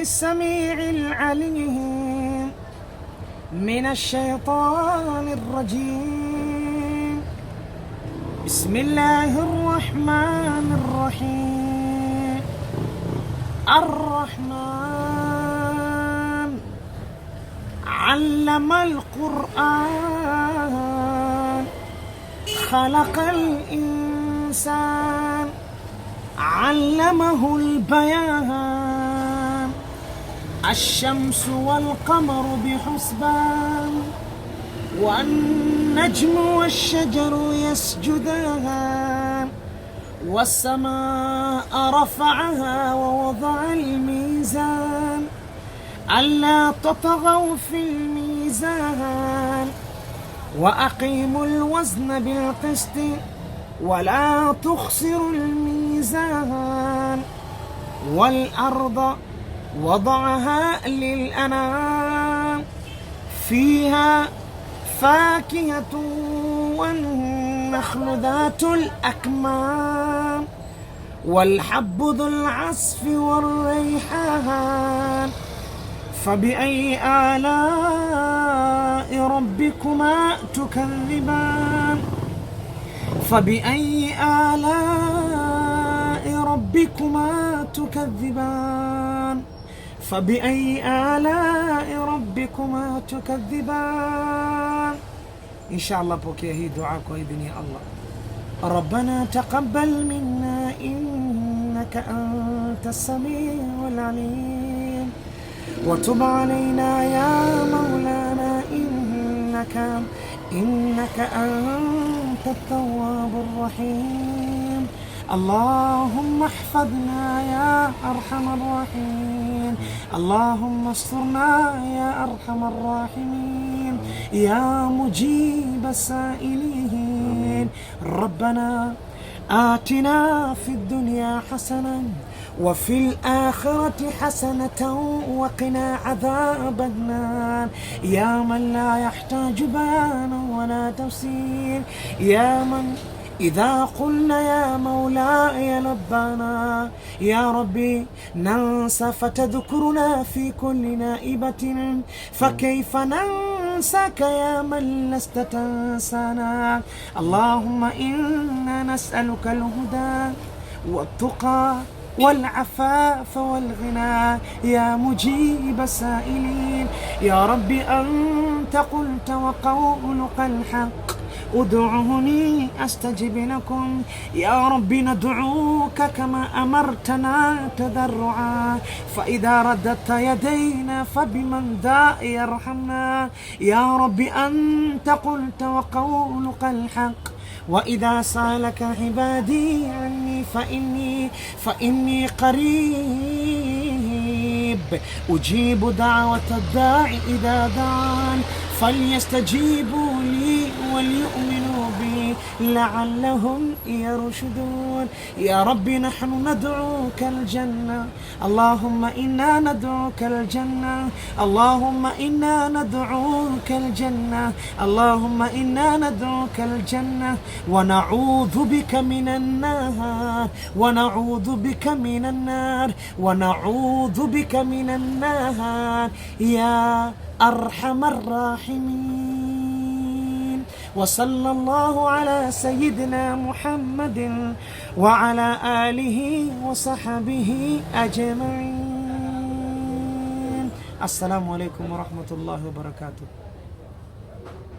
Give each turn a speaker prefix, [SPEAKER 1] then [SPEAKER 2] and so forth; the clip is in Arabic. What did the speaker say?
[SPEAKER 1] السميع العليم من الشيطان الرجيم. بسم الله الرحمن الرحيم. الرحمن علم القرآن خلق الإنسان علمه البيان. الشمس والقمر بحسبان والنجم والشجر يسجدان والسماء رفعها ووضع الميزان ألا تطغوا في الميزان وأقيموا الوزن بالقسط ولا تخسروا الميزان. والأرض وضعها للأنام فيها فاكهة والنخل ذات الأكمام والحب ذو العصف والريحان. فبأي آلاء ربكما تكذبان؟ فبأي آلاء ربكما تكذبان؟ فبأي آلاء ربكما تكذبان؟ إن شاء الله بوكي هي دعاك وإذن الله. ربنا تقبل منا إنك أنت السميع العليم وتب علينا يا مولانا إنك أنت التواب الرحيم. اللهم احفظنا يا أرحم الراحمين. اللهم استرنا يا أرحم الراحمين يا مجيب السائلين. ربنا آتنا في الدنيا حسنة وفي الآخرة حسنة وقنا عذاب النار. يا من لا يحتاج بيانا ولا تفسير، يا من إذا قلنا يا مولاي لبانا. يا ربي ننسى فتذكرنا في كل نائبة، فكيف ننساك يا من لست تنسانا. اللهم إنا نسألك الهدى والتقى والعفاف والغنى يا مجيب السائلين. يا رب أنت قلت وقولك الحق ادعوني أستجب لكم. يا رب ندعوك كما أمرتنا تضرعا، فإذا رددت يدينا فبمن ذا يرحمنا. يا رب أنت قلت وقولك الحق وإذا سألك عبادي عني فإني قريب أجيب دعوة الداعي إذا دعان. فليستجيبوا لي وليؤمنوا بي لعلهم يرشدون. يا رب نحن ندعوك الجنة، اللهم إنا ندعوك الجنة، اللهم إنا ندعوك الجنة، اللهم إنا ندعوك الجنة ونعوذ بك من النار، ونعوذ بك من النار، ونعوذ بك من النار يا أرحم الراحمين. وصلى الله على سيدنا محمد وعلى آله وصحبه أجمعين. السلام عليكم ورحمة الله وبركاته.